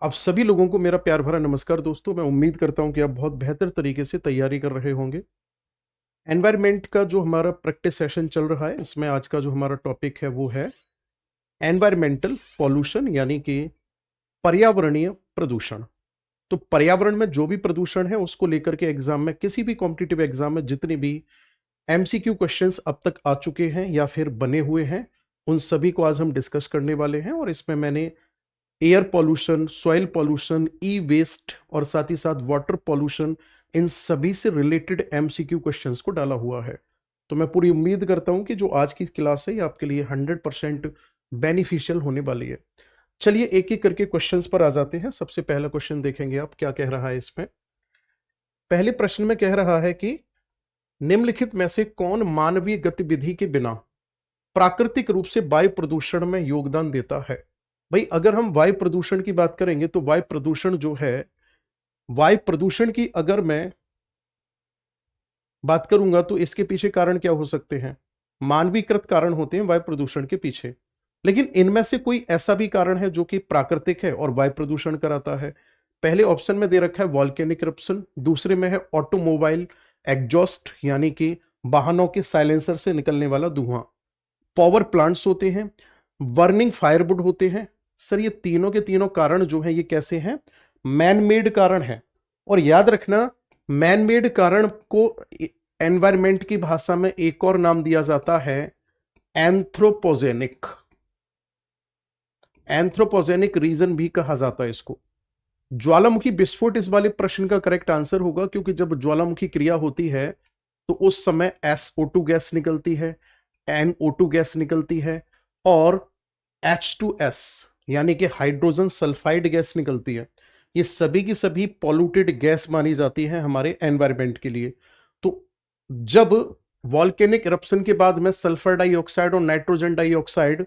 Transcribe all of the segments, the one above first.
आप सभी लोगों को मेरा प्यार भरा नमस्कार दोस्तों। मैं उम्मीद करता हूं कि आप बहुत बेहतर तरीके से तैयारी कर रहे होंगे। एनवायरनमेंट का जो हमारा प्रैक्टिस सेशन चल रहा है, इसमें आज का जो हमारा टॉपिक है वो है एनवायरमेंटल पॉल्यूशन, यानी कि पर्यावरणीय प्रदूषण। तो पर्यावरण में जो भी प्रदूषण है उसको लेकर के एग्जाम में, किसी भी कॉम्पिटिटिव एग्जाम में जितने भी एमसीक्यू क्वेश्चंस अब तक आ चुके हैं या फिर बने हुए हैं, उन सभी को आज हम डिस्कस करने वाले हैं। और इसमें मैंने एयर पॉल्यूशन, सॉइल पॉल्यूशन, ई वेस्ट और साथ ही साथ वाटर पॉल्यूशन, इन सभी से रिलेटेड एमसीक्यू क्वेश्चंस को डाला हुआ है। तो मैं पूरी उम्मीद करता हूं कि जो आज की क्लास है ये आपके लिए 100% बेनिफिशियल होने वाली है। चलिए एक एक करके क्वेश्चंस पर आ जाते हैं। सबसे पहला क्वेश्चन देखेंगे आप क्या कह रहा है इसमें। पहले प्रश्न में कह रहा है कि निम्नलिखित में से कौन मानवीय गतिविधि के बिना प्राकृतिक रूप से वायु प्रदूषण में योगदान देता है। भाई अगर हम वायु प्रदूषण की बात करेंगे तो वायु प्रदूषण जो है, वायु प्रदूषण की अगर मैं बात करूंगा तो इसके पीछे कारण क्या हो सकते हैं। मानवीकृत कारण होते हैं वायु प्रदूषण के पीछे, लेकिन इनमें से कोई ऐसा भी कारण है जो कि प्राकृतिक है और वायु प्रदूषण कराता है। पहले ऑप्शन में दे रखा है वॉल्केनिक इरप्शन, दूसरे में है ऑटोमोबाइल एग्जॉस्ट यानी कि वाहनों के साइलेंसर से निकलने वाला धुआं, पावर प्लांट्स होते हैं, बर्निंग फायरवुड होते हैं। सर ये तीनों के तीनों कारण जो है ये कैसे हैं, मैन मेड कारण है। और याद रखना मैन मेड कारण को एनवायरमेंट की भाषा में एक और नाम दिया जाता है एंथ्रोपोजेनिक। एंथ्रोपोजेनिक रीजन भी कहा जाता है इसको। ज्वालामुखी विस्फोट इस वाले प्रश्न का करेक्ट आंसर होगा, क्योंकि जब ज्वालामुखी क्रिया होती है तो उस समय SO2 गैस निकलती है, NO2 गैस निकलती है और H2S यानी कि हाइड्रोजन सल्फाइड गैस निकलती है। ये सभी की सभी पॉल्यूटेड गैस मानी जाती है हमारे एनवायरनमेंट के लिए। तो जब वॉल्केनिक इरप्शन के बाद में सल्फर डाइऑक्साइड और नाइट्रोजन डाइऑक्साइड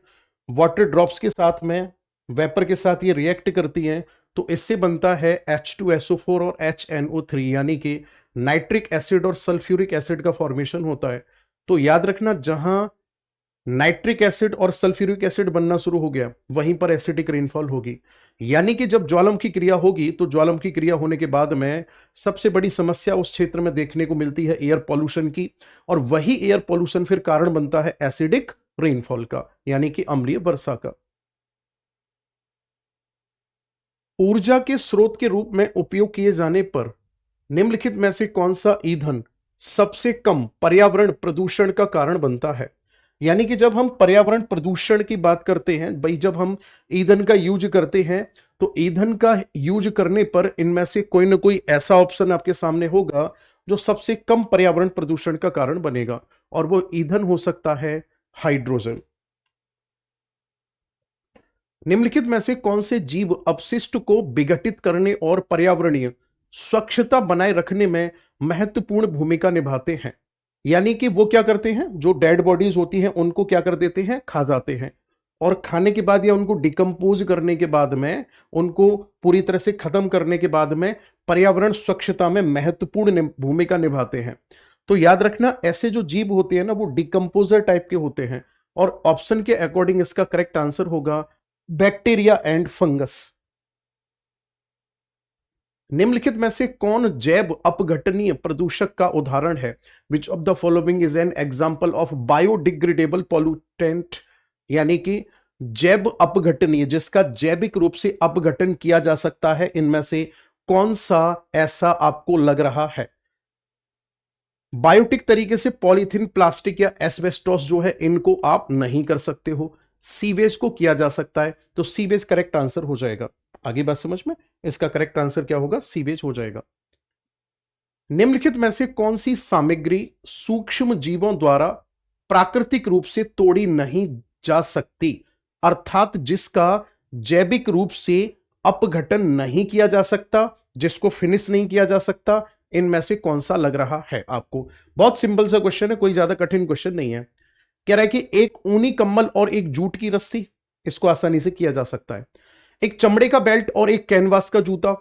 वाटर ड्रॉप्स के साथ में, वेपर के साथ ये रिएक्ट करती हैं, तो इससे बनता है H2SO4 और HNO3 यानी कि नाइट्रिक एसिड और सल्फ्यूरिक एसिड का फॉर्मेशन होता है। तो याद रखना जहां नाइट्रिक एसिड और सल्फ्यूरिक एसिड बनना शुरू हो गया वहीं पर एसिडिक रेनफॉल होगी। यानी कि जब ज्वालामुखी क्रिया होगी तो ज्वालामुखी क्रिया होने के बाद में सबसे बड़ी समस्या उस क्षेत्र में देखने को मिलती है एयर पॉल्यूशन की, और वही एयर पॉल्यूशन फिर कारण बनता है एसिडिक रेनफॉल का, यानी कि अम्लीय वर्षा का। ऊर्जा के स्रोत के रूप में उपयोग किए जाने पर निम्नलिखित में से कौन सा ईंधन सबसे कम पर्यावरण प्रदूषण का कारण बनता है। यानी कि जब हम पर्यावरण प्रदूषण की बात करते हैं भाई, जब हम ईंधन का यूज करते हैं तो ईंधन का यूज करने पर इनमें से कोई ना कोई ऐसा ऑप्शन आपके सामने होगा जो सबसे कम पर्यावरण प्रदूषण का कारण बनेगा, और वो ईंधन हो सकता है हाइड्रोजन। निम्नलिखित में से कौन से जीव अपशिष्ट को विघटित करने और पर्यावरणीय स्वच्छता बनाए रखने में महत्वपूर्ण भूमिका निभाते हैं। यानी कि वो क्या करते हैं, जो डेड बॉडीज होती हैं उनको क्या कर देते हैं, खा जाते हैं, और खाने के बाद या उनको डिकम्पोज करने के बाद में, उनको पूरी तरह से खत्म करने के बाद में पर्यावरण स्वच्छता में महत्वपूर्ण भूमिका निभाते हैं। तो याद रखना ऐसे जो जीव होते हैं ना वो डिकम्पोजर टाइप के होते हैं, और ऑप्शन के अकॉर्डिंग इसका करेक्ट आंसर होगा बैक्टीरिया एंड फंगस। निम्नलिखित में से कौन जैव अपघटनीय प्रदूषक का उदाहरण है। Which of the following is an example of biodegradable pollutant, यानी कि जैव अपघटनीय जिसका जैविक रूप से अपघटन किया जा सकता है, इनमें से कौन सा ऐसा आपको लग रहा है। बायोटिक तरीके से पॉलीथीन, प्लास्टिक या एस्बेस्टोस जो है इनको आप नहीं कर सकते हो। सीवेज को किया जा सकता है, तो सीवेज करेक्ट आंसर हो जाएगा। आगे बात समझ में, इसका करेक्ट आंसर क्या होगा, सीवेज हो जाएगा। निम्नलिखित में से कौन सी सामग्री सूक्ष्म जीवों द्वारा प्राकृतिक रूप से तोड़ी नहीं जा सकती, अर्थात जिसका जैविक रूप से अपघटन नहीं किया जा सकता, जिसको फिनिश नहीं किया जा सकता, इनमें से कौन सा लग रहा है आपको। बहुत सिंपल सा क्वेश्चन है, कोई ज्यादा कठिन क्वेश्चन नहीं है। कह रहा है कि एक ऊनी कम्बल और एक जूट की रस्सी, इसको आसानी से किया जा सकता है। एक चमड़े का बेल्ट और एक कैनवास का जूता,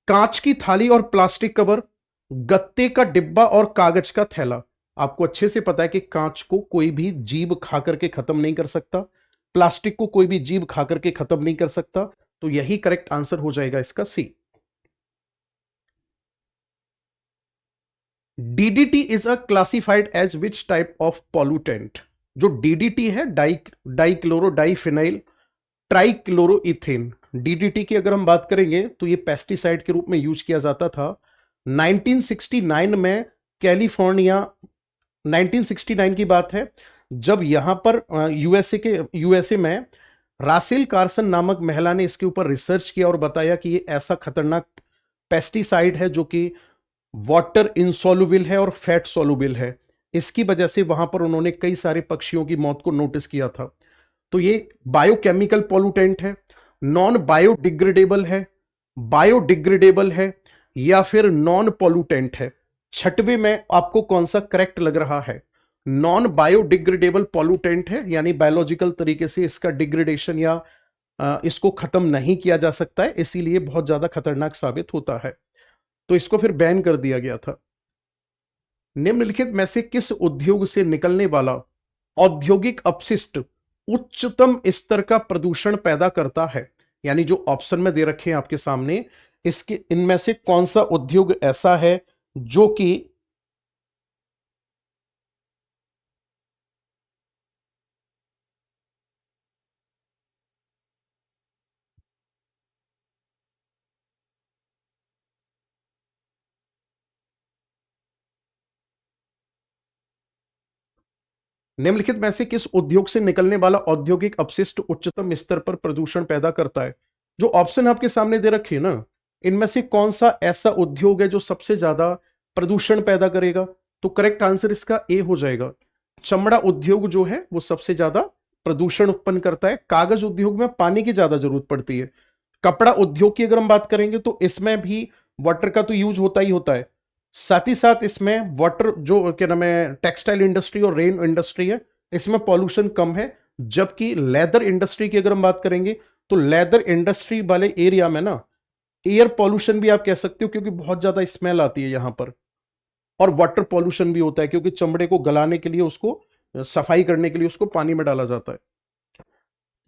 कांच की थाली और प्लास्टिक कवर, गत्ते का डिब्बा और कागज का थैला। आपको अच्छे से पता है कि कांच को कोई भी जीव खा करके खत्म नहीं कर सकता, प्लास्टिक को कोई भी जीव खा करके खत्म नहीं कर सकता, तो यही करेक्ट आंसर हो जाएगा इसका C. DDT is a classified as which type of pollutant? जो डीडीटी है, डाइक्लोरो डाइफिनाइल ट्राइक्लोरोइथेन, डीडीटी की अगर हम बात करेंगे तो ये पेस्टिसाइड के रूप में यूज किया जाता था 1969 में कैलिफोर्निया। 1969 की बात है जब यहां पर यूएसए में रासेल कार्सन नामक महिला ने इसके ऊपर रिसर्च किया और बताया कि ये ऐसा खतरनाक पेस्टिसाइड है जो कि वाटर इंसोल्युबल है और फैट सोल्युबल है। इसकी वजह से वहां पर उन्होंने कई सारे पक्षियों की मौत को नोटिस किया था। तो ये बायोकेमिकल पॉल्यूटेंट है, नॉन बायोडिग्रेडेबल है या फिर नॉन पॉल्यूटेंट है? छठवें में आपको कौन सा करेक्ट लग रहा है? नॉन बायोडिग्रेडेबल पॉल्यूटेंट है, यानी बायोलॉजिकल तरीके से इसका डिग्रेडेशन या इसको खत्म नहीं किया जा सकता है, इसीलिए बहुत ज्यादा खतरनाक साबित होता है, तो इसको फिर बैन कर दिया गया था। निम्नलिखित में से किस उद्योग से निकलने वाला औद्योगिक अपशिष्ट उच्चतम स्तर का प्रदूषण पैदा करता है? यानी जो ऑप्शन में दे रखे हैं आपके सामने, इसके इनमें से कौन सा उद्योग ऐसा है जो कि निम्नलिखित में से किस उद्योग से निकलने वाला औद्योगिक अपशिष्ट उच्चतम स्तर पर प्रदूषण पैदा करता है? जो ऑप्शन आपके सामने दे रखे हैं ना, इनमें से कौन सा ऐसा उद्योग है जो सबसे ज्यादा प्रदूषण पैदा करेगा? तो करेक्ट आंसर इसका ए हो जाएगा। चमड़ा उद्योग जो है वो सबसे ज्यादा प्रदूषण उत्पन्न करता है। कागज उद्योग में पानी की ज्यादा जरूरत पड़ती है। कपड़ा उद्योग की अगर हम बात करेंगे तो इसमें भी वाटर का तो यूज होता ही होता है, साथ ही साथ इसमें वाटर जो क्या नाम है टेक्सटाइल इंडस्ट्री और रेन इंडस्ट्री है, इसमें पॉल्यूशन कम है। जबकि लेदर इंडस्ट्री की अगर हम बात करेंगे तो लेदर इंडस्ट्री वाले एरिया में ना एयर पॉल्यूशन भी आप कह सकते हो, क्योंकि बहुत ज्यादा स्मेल आती है यहां पर, और वाटर पॉल्यूशन भी होता है क्योंकि चमड़े को गलाने के लिए उसको सफाई करने के लिए उसको पानी में डाला जाता है।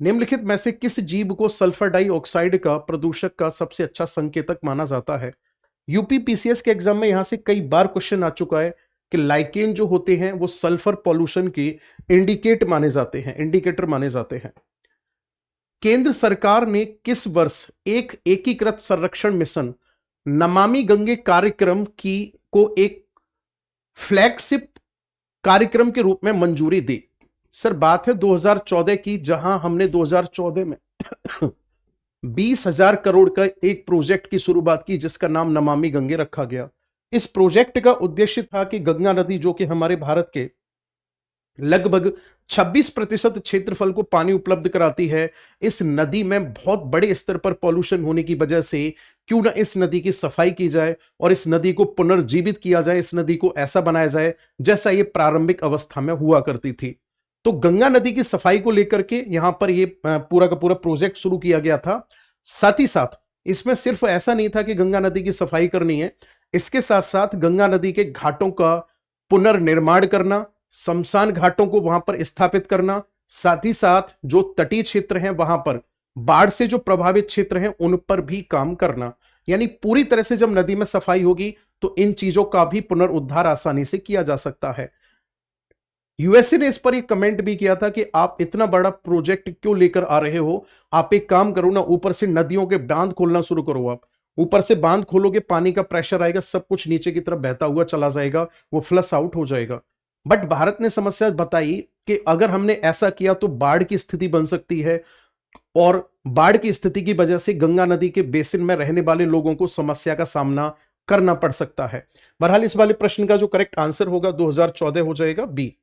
निम्नलिखित में से किस जीव को सल्फर डाइऑक्साइड का प्रदूषक का सबसे अच्छा संकेतक माना जाता है? यूपीपीसीएस के एग्जाम में यहां से कई बार क्वेश्चन आ चुका है कि लाइकेन जो होते हैं वो सल्फर पॉल्यूशन की इंडिकेटर माने जाते हैं। केंद्र सरकार ने किस वर्ष एक एकीकृत संरक्षण मिशन नमामि गंगे कार्यक्रम की को एक फ्लैगशिप कार्यक्रम के रूप में मंजूरी दी? सर बात है 2014 की, जहां हमने 2014 में 20,000 करोड़ का एक प्रोजेक्ट की शुरुआत की जिसका नाम नमामि गंगे रखा गया। इस प्रोजेक्ट का उद्देश्य था कि गंगा नदी जो कि हमारे भारत के लगभग 26% क्षेत्रफल को पानी उपलब्ध कराती है, इस नदी में बहुत बड़े स्तर पर पॉल्यूशन होने की वजह से क्यों ना इस नदी की सफाई की जाए और इस नदी को पुनर्जीवित किया जाए, इस नदी को ऐसा बनाया जाए जैसा ये प्रारंभिक अवस्था में हुआ करती थी। तो गंगा नदी की सफाई को लेकर के यहां पर ये पूरा का पूरा प्रोजेक्ट शुरू किया गया था। साथ ही साथ इसमें सिर्फ ऐसा नहीं था कि गंगा नदी की सफाई करनी है, इसके साथ साथ गंगा नदी के घाटों का पुनर्निर्माण करना, शमशान घाटों को वहां पर स्थापित करना, साथ ही साथ जो तटीय क्षेत्र हैं वहां पर बाढ़ से जो प्रभावित क्षेत्र हैं उन पर भी काम करना। यानी पूरी तरह से जब नदी में सफाई होगी तो इन चीजों का भी पुनरुद्धार आसानी से किया जा सकता है। यूएसए ने इस पर एक कमेंट भी किया था कि आप इतना बड़ा प्रोजेक्ट क्यों लेकर आ रहे हो, आप एक काम करो ना, ऊपर से नदियों के बांध खोलना शुरू करो। आप ऊपर से बांध खोलोगे, पानी का प्रेशर आएगा, सब कुछ नीचे की तरफ बहता हुआ चला जाएगा, वो फ्लश आउट हो जाएगा। बट भारत ने समस्या बताई कि अगर हमने ऐसा किया तो बाढ़ की स्थिति बन सकती है और बाढ़ की स्थिति की वजह से गंगा नदी के बेसिन में रहने वाले लोगों को समस्या का सामना करना पड़ सकता है। बहरहाल इस वाले प्रश्न का जो करेक्ट आंसर होगा 2014 हो जाएगा बी।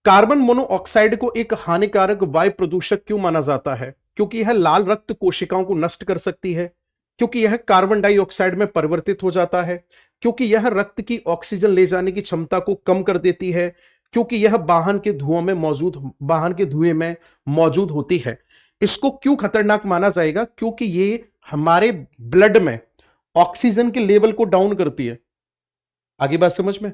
कार्बन मोनोऑक्साइड को एक हानिकारक वायु प्रदूषक क्यों माना जाता है? क्योंकि यह लाल रक्त कोशिकाओं को नष्ट कर सकती है, क्योंकि यह कार्बन डाइऑक्साइड में परिवर्तित हो जाता है, क्योंकि यह रक्त की ऑक्सीजन ले जाने की क्षमता को कम कर देती है, क्योंकि यह वाहन के धुएं में मौजूद होती है। इसको क्यों खतरनाक माना जाएगा? क्योंकि ये हमारे ब्लड में ऑक्सीजन के लेवल को डाउन करती है। आगे बात समझ में?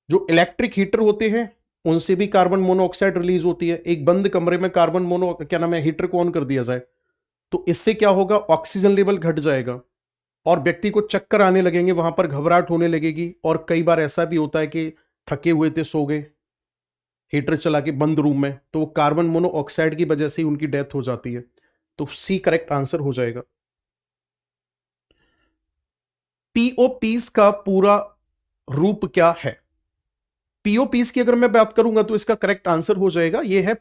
जो इलेक्ट्रिक हीटर होते हैं उनसे भी कार्बन मोनोऑक्साइड रिलीज होती है। एक बंद कमरे में कार्बन मोनो क्या नाम है हीटर को ऑन कर दिया जाए तो इससे क्या होगा, ऑक्सीजन लेवल घट जाएगा और व्यक्ति को चक्कर आने लगेंगे, वहां पर घबराहट होने लगेगी। और कई बार ऐसा भी होता है कि थके हुए थे, सो गए हीटर चला के बंद रूम में, तो वो कार्बन मोनोऑक्साइड की वजह से ही उनकी डेथ हो जाती है। तो सी करेक्ट आंसर हो जाएगा। पीओपीस का पूरा रूप क्या है? पीओपीस की अगर मैं बात करूंगा तो इसका करेक्ट आंसर हो जाएगा, ये है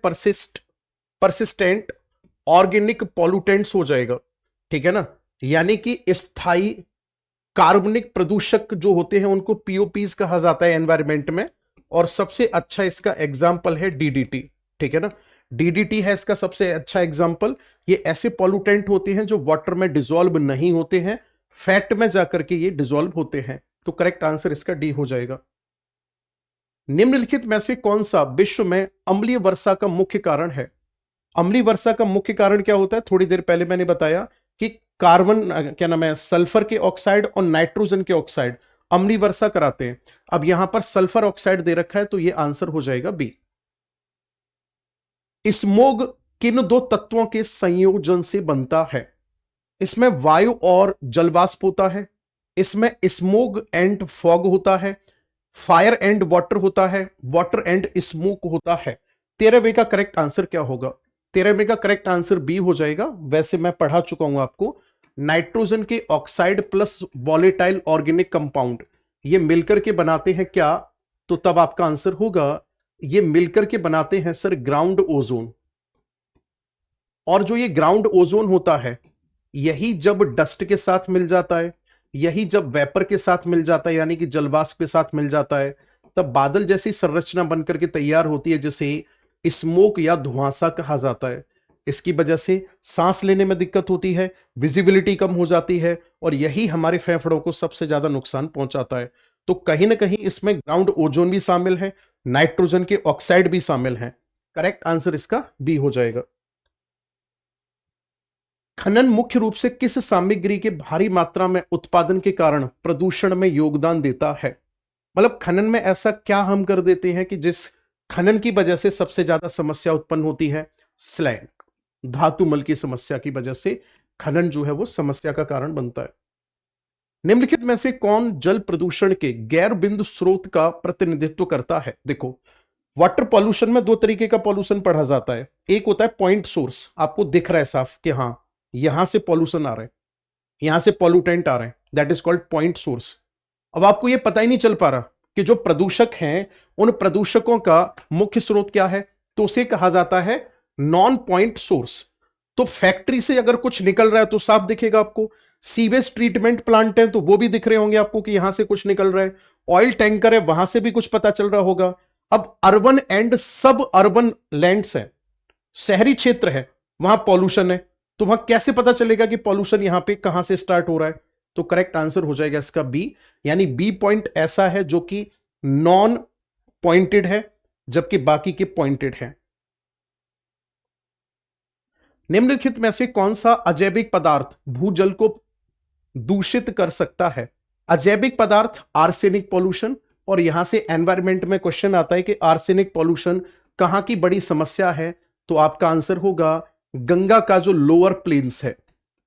परसिस्टेंट ऑर्गेनिक पॉल्यूटेंट्स हो जाएगा। ठीक है ना, यानी कि स्थायी कार्बनिक प्रदूषक जो होते हैं उनको पीओपीस कहा जाता है एनवायरमेंट में। और सबसे अच्छा इसका एग्जाम्पल है डीडीटी। ठीक है ना, डीडीटी है इसका सबसे अच्छा एग्जाम्पल। ये ऐसे पॉल्यूटेंट होते हैं जो वाटर में डिसॉल्व नहीं होते हैं, फैट में जाकर के ये डिसॉल्व होते हैं। तो करेक्ट आंसर इसका डी हो जाएगा। निम्नलिखित में से कौन सा विश्व में अम्लीय वर्षा का मुख्य कारण है? अम्लीय वर्षा का मुख्य कारण क्या होता है? थोड़ी देर पहले मैंने बताया कि कार्बन क्या नाम है सल्फर के ऑक्साइड और नाइट्रोजन के ऑक्साइड अम्लीय वर्षा कराते हैं। अब यहां पर सल्फर ऑक्साइड दे रखा है तो यह आंसर हो जाएगा बी। स्मोग किन दो तत्वों के संयोजन से बनता है? इसमें वायु और जलवाष्प होता है, इसमें स्मोग एंड फॉग होता है, फायर एंड वाटर होता है, वाटर एंड स्मोक होता है। 13वें का करेक्ट आंसर क्या होगा? 13वें का करेक्ट आंसर बी हो जाएगा। वैसे मैं पढ़ा चुका हूं आपको, नाइट्रोजन के oxide plus volatile organic compound ये मिलकर के बनाते हैं क्या? तो तब आपका आंसर होगा ये मिलकर के बनाते हैं सर ग्राउंड ओजोन। और जो ये ग्राउंड ओजोन होता है यही जब डस्ट के साथ मिल जाता है, यही जब वेपर के साथ मिल जाता है यानी कि जलवाष्प के साथ मिल जाता है, तब बादल जैसी संरचना बनकर के तैयार होती है जिसे स्मोक या धुआंसा कहा जाता है। इसकी वजह से सांस लेने में दिक्कत होती है, विजिबिलिटी कम हो जाती है और यही हमारे फेफड़ों को सबसे ज्यादा नुकसान पहुंचाता है। तो कहीं ना कहीं इसमें ग्राउंड ओजोन भी शामिल है, नाइट्रोजन के ऑक्साइड भी शामिल है। करेक्ट आंसर इसका बी हो जाएगा। खनन मुख्य रूप से किस सामग्री के भारी मात्रा में उत्पादन के कारण प्रदूषण में योगदान देता है? मतलब खनन में ऐसा क्या हम कर देते हैं कि जिस खनन की वजह से सबसे ज्यादा समस्या उत्पन्न होती है? स्लैग, धातु मल की समस्या की वजह से खनन जो है वो समस्या का कारण बनता है। निम्नलिखित में से कौन जल प्रदूषण के गैर बिंदु स्रोत का प्रतिनिधित्व करता है? देखो, वाटर पॉल्यूशन में दो तरीके का पॉल्यूशन पढ़ा जाता है। एक होता है पॉइंट सोर्स, आपको दिख रहा है साफ कि हाँ यहां से पॉल्यूशन आ रहा है, यहां से पॉल्यूटेंट आ रहे हैं, that is called point source. अब आपको यह पता ही नहीं चल पा रहा कि जो प्रदूषक हैं उन प्रदूषकों का मुख्य स्रोत क्या है, तो उसे कहा जाता है नॉन पॉइंट सोर्स। तो फैक्ट्री से अगर कुछ निकल रहा है तो साफ दिखेगा आपको, सीवेज ट्रीटमेंट प्लांट है तो वो भी दिख रहे होंगे आपको कि यहां से कुछ निकल रहा है, ऑयल टैंकर है वहां से भी कुछ पता चल रहा होगा। अब अर्बन एंड सब अर्बन लैंड्स है, शहरी क्षेत्र है, वहां पॉल्यूशन है, तो वहां कैसे पता चलेगा कि पॉल्यूशन यहां पे कहां से स्टार्ट हो रहा है? तो करेक्ट आंसर हो जाएगा इसका बी, यानी बी पॉइंट ऐसा है जो कि नॉन पॉइंटेड है जबकि बाकी के पॉइंटेड है। निम्नलिखित में से कौन सा अजैविक पदार्थ भूजल को दूषित कर सकता है? अजैविक पदार्थ आर्सेनिक पॉल्यूशन, और यहां से एनवायरमेंट में क्वेश्चन आता है कि आर्सेनिक पॉल्यूशन कहां की बड़ी समस्या है, तो आपका आंसर होगा गंगा का जो लोअर प्लेन्स है,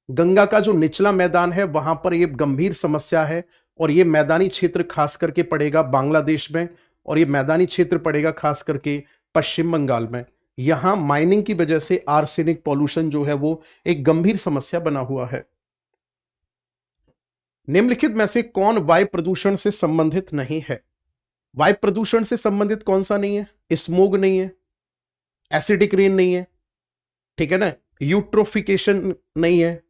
गंगा का जो निचला मैदान है वहां पर यह गंभीर समस्या है। और यह मैदानी क्षेत्र खास करके पड़ेगा बांग्लादेश में, और यह मैदानी क्षेत्र पड़ेगा खास करके पश्चिम बंगाल में। यहां माइनिंग की वजह से आर्सेनिक पॉल्यूशन जो है वो एक गंभीर समस्या बना हुआ है। निम्नलिखित में से कौन वायु प्रदूषण से संबंधित नहीं है? वायु प्रदूषण से संबंधित कौन सा नहीं है? स्मोग नहीं है, एसिडिक रेन नहीं है, ठीक है ना, यूट्रोफिकेशन नहीं है,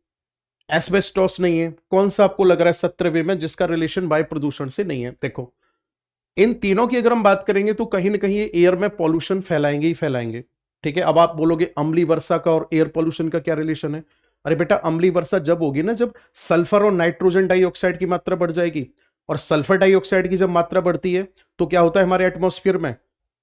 एस्बेस्टोस नहीं है। कौन सा आपको लग रहा है 17वें में जिसका रिलेशन वायु प्रदूषण से नहीं है? देखो, इन तीनों की अगर हम बात करेंगे तो कहीं ना कहीं ये एयर में पॉल्यूशन फैलाएंगे ही फैलाएंगे। ठीक है, अब आप बोलोगे अम्लीय वर्षा का और एयर पॉल्यूशन का क्या रिलेशन है? अरे बेटा, अम्लीय वर्षा जब होगी ना जब सल्फर और नाइट्रोजन डाइऑक्साइड की मात्रा बढ़ जाएगी, और सल्फर डाइऑक्साइड की जब मात्रा बढ़ती है तो क्या होता है हमारे एटमॉस्फेयर में,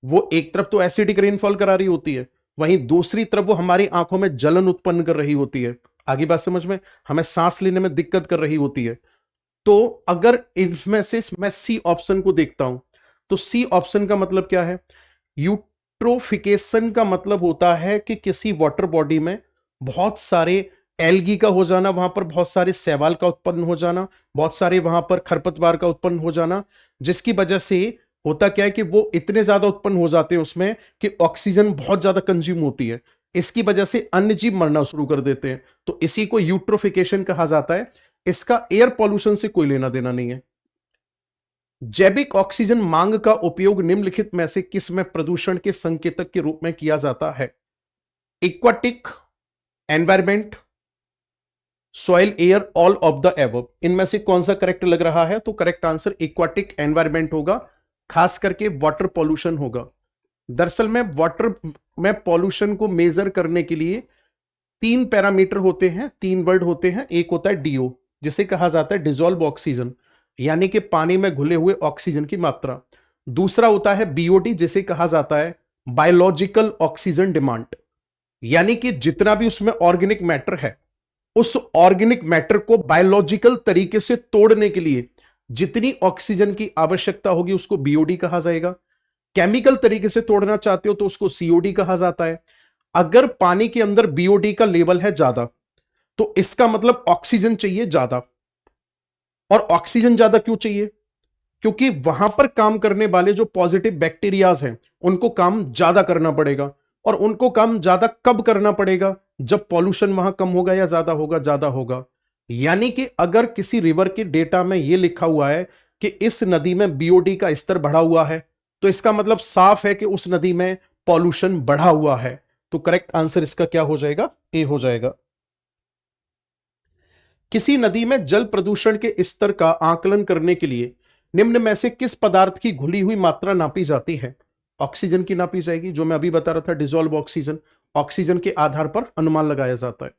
वो एक तरफ तो एसिडिक रेनफॉल करा रही होती है, वहीं दूसरी तरफ वो हमारी आंखों में जलन उत्पन्न कर रही होती है। आगे बात समझ में, हमें सांस लेने में दिक्कत कर रही होती है। तो अगर इनमें से मैं सी ऑप्शन को देखता हूं तो सी ऑप्शन का मतलब क्या है यूट्रोफिकेशन का मतलब होता है कि किसी वाटर बॉडी में बहुत सारे एल्गी का हो जाना, वहां पर बहुत सारे शैवाल का उत्पन्न हो जाना, बहुत सारे वहां पर खरपतवार का उत्पन्न हो जाना, जिसकी वजह से होता क्या है कि वो इतने ज्यादा उत्पन्न हो जाते हैं उसमें कि ऑक्सीजन बहुत ज्यादा कंज्यूम होती है। इसकी वजह से अन्य जीव मरना शुरू कर देते हैं। तो इसी को यूट्रोफिकेशन कहा जाता है। इसका एयर पॉल्यूशन से कोई लेना देना नहीं है। जैविक ऑक्सीजन मांग का उपयोग निम्नलिखित में से किस में प्रदूषण के संकेतक के रूप में किया जाता है? Aquatic environment, soil, air, all of the above. इनमें से कौन सा करेक्ट लग रहा है? तो करेक्ट आंसर एक्वाटिक एनवायरमेंट होगा, खास करके वाटर पॉल्यूशन होगा। दरअसल में वाटर में पॉल्यूशन को मेजर करने के लिए 3 पैरामीटर होते हैं, 3 वर्ड होते हैं। एक होता है डीओ, जिसे कहा जाता है डिसॉल्व ऑक्सीजन, यानी कि पानी में घुले हुए ऑक्सीजन की मात्रा। दूसरा होता है बीओडी, जिसे कहा जाता है बायोलॉजिकल ऑक्सीजन डिमांड, यानी कि जितना भी उसमें ऑर्गेनिक मैटर है, उस ऑर्गेनिक मैटर को बायोलॉजिकल तरीके से तोड़ने के लिए जितनी ऑक्सीजन की आवश्यकता होगी उसको बीओडी कहा जाएगा। केमिकल तरीके से तोड़ना चाहते हो तो उसको सीओडी कहा जाता है। अगर पानी के अंदर बीओडी का लेवल है ज्यादा तो इसका मतलब ऑक्सीजन चाहिए ज्यादा। और ऑक्सीजन ज्यादा क्यों चाहिए? क्योंकि वहां पर काम करने वाले जो पॉजिटिव बैक्टीरियाज हैं उनको काम ज्यादा करना पड़ेगा। और उनको काम ज्यादा कब करना पड़ेगा? जब पॉल्यूशन वहां कम होगा या ज्यादा होगा? ज्यादा होगा। यानी कि अगर किसी रिवर के डेटा में यह लिखा हुआ है कि इस नदी में बीओडी का स्तर बढ़ा हुआ है, तो इसका मतलब साफ है कि उस नदी में पॉल्यूशन बढ़ा हुआ है। तो करेक्ट आंसर इसका क्या हो जाएगा? ए हो जाएगा। किसी नदी में जल प्रदूषण के स्तर का आकलन करने के लिए निम्न में से किस पदार्थ की घुली हुई मात्रा नापी जाती है? ऑक्सीजन की नापी जाएगी, जो मैं अभी बता रहा था, डिसॉल्व ऑक्सीजन। ऑक्सीजन के आधार पर अनुमान लगाया जाता है।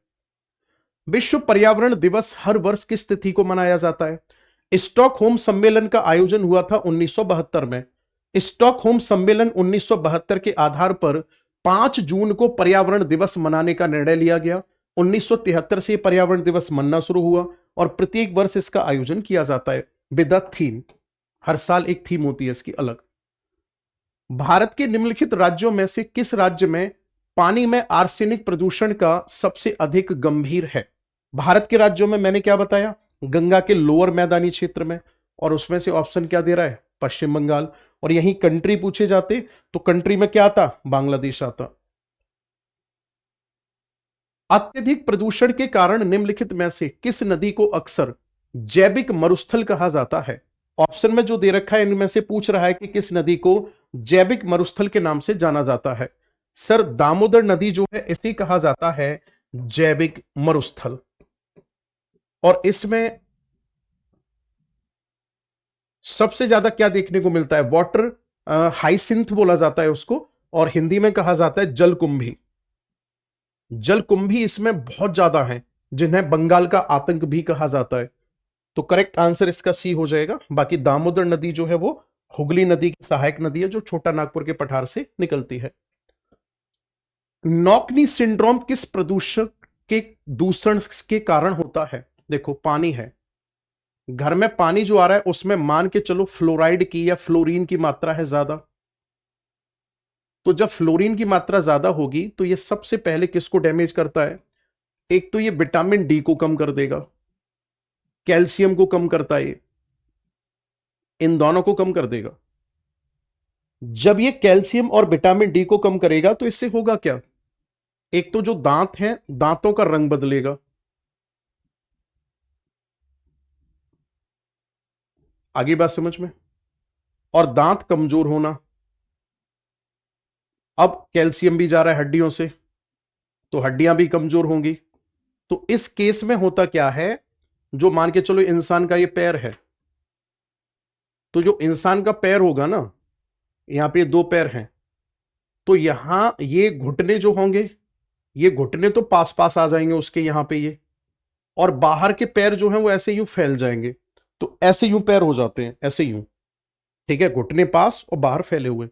विश्व पर्यावरण दिवस हर वर्ष किस तिथि को मनाया जाता है? स्टॉकहोम सम्मेलन का आयोजन हुआ था 1972 में। स्टॉकहोम सम्मेलन 1972 के आधार पर 5 जून को पर्यावरण दिवस मनाने का निर्णय लिया गया। 1973 से पर्यावरण दिवस मनना शुरू हुआ और प्रत्येक वर्ष इसका आयोजन किया जाता है विद अ थीम। हर साल एक थीम होती है इसकी अलग। भारत के निम्नलिखित राज्यों में से किस राज्य में पानी में आर्सेनिक प्रदूषण का सबसे अधिक गंभीर है? भारत के राज्यों में मैंने क्या बताया? गंगा के लोअर मैदानी क्षेत्र में। और उसमें से ऑप्शन क्या दे रहा है? पश्चिम बंगाल। और यही कंट्री पूछे जाते तो कंट्री में क्या आता? बांग्लादेश आता। अत्यधिक प्रदूषण के कारण निम्नलिखित में से किस नदी को अक्सर जैविक मरुस्थल कहा जाता है? ऑप्शन में जो दे रखा है इनमें से पूछ रहा है कि किस नदी को जैविक मरुस्थल के नाम से जाना जाता है। सर, दामोदर नदी जो है इसे कहा जाता है जैविक मरुस्थल। और इसमें सबसे ज्यादा क्या देखने को मिलता है? वाटर हाइसिंथ बोला जाता है उसको, और हिंदी में कहा जाता है जलकुंभी। जलकुंभी इसमें बहुत ज्यादा हैं, जिन्हें बंगाल का आतंक भी कहा जाता है। तो करेक्ट आंसर इसका सी हो जाएगा। बाकी दामोदर नदी जो है वो हुगली नदी की सहायक नदी है, जो छोटा नागपुर के पठार से निकलती है। नॉकनी सिंड्रोम किस प्रदूषक के दूषण के कारण होता है? देखो, पानी है, घर में पानी जो आ रहा है उसमें मान के चलो फ्लोराइड की या फ्लोरीन की मात्रा है ज्यादा। तो जब फ्लोरीन की मात्रा ज्यादा होगी तो ये सबसे पहले किसको डैमेज करता है? एक तो ये विटामिन डी को कम कर देगा, कैल्शियम को कम करता है, इन दोनों को कम कर देगा। जब ये कैल्शियम और विटामिन डी को कम करेगा तो इससे होगा क्या? एक तो जो दांत हैं, दांतों का रंग बदलेगा। आगे बात समझ में? और दांत कमजोर होना। अब कैल्शियम भी जा रहा है हड्डियों से, तो हड्डियां भी कमजोर होंगी। तो इस केस में होता क्या है? जो मान के चलो इंसान का ये पैर है, तो जो इंसान का पैर होगा ना, यहां पे 2 पैर हैं, तो यहां ये घुटने जो होंगे, ये घुटने तो पास पास आ जाएंगे उसके यहां पे ये, और बाहर के पैर जो हैं वो ऐसे यूं फैल जाएंगे। तो ऐसे यूं पैर हो जाते हैं, ऐसे यूं। ठीक है, घुटने पास और बाहर फैले हुए।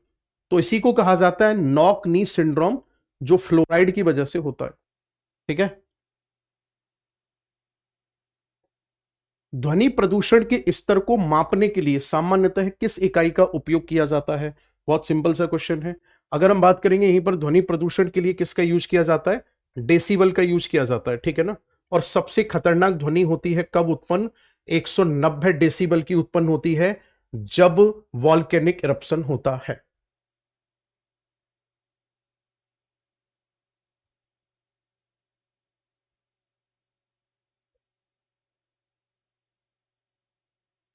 तो इसी को कहा जाता है नॉक नी सिंड्रोम, जो फ्लोराइड की वजह से होता है। ठीक है। ध्वनि प्रदूषण के स्तर को मापने के लिए सामान्यतः किस इकाई का उपयोग किया जाता है? बहुत सिंपल सा क्वेश्चन है। अगर हम बात करेंगे यहीं पर ध्वनि प्रदूषण के लिए किसका यूज किया जाता है, डेसिबल का यूज किया जाता है, ठीक है ना। और सबसे खतरनाक ध्वनि होती है कब उत्पन्न, 190 डेसिबल की उत्पन्न होती है जब वॉल्केनिक इरप्शन होता है।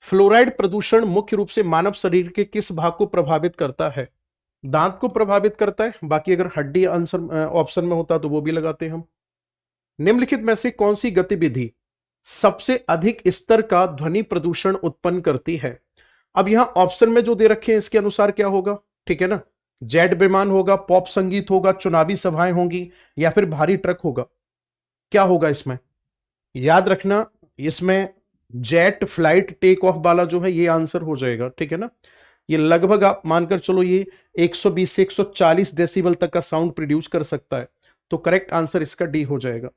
फ्लोराइड प्रदूषण मुख्य रूप से मानव शरीर के किस भाग को प्रभावित करता है, दांत को प्रभावित करता है, बाकी अगर हड्डी आंसर ऑप्शन में होता तो वो भी लगाते हम। निम्नलिखित में से कौन सी गतिविधि सबसे अधिक स्तर का ध्वनि प्रदूषण उत्पन्न करती है। अब यहां ऑप्शन में जो दे रखे हैं इसके अनुसार क्या होगा, ठीक है ना, जेट विमान होगा, पॉप संगीत होगा, चुनावी सभाएं होंगी, या फिर भारी ट्रक होगा। क्या होगा इसमें, याद रखना इसमें जेट फ्लाइट टेक ऑफ वाला जो है ये आंसर हो जाएगा, ठीक है ना। ये लगभग आप मानकर चलो ये 120 से 140 डेसिबल तक का साउंड प्रोड्यूस कर सकता है, तो करेक्ट आंसर इसका डी हो जाएगा।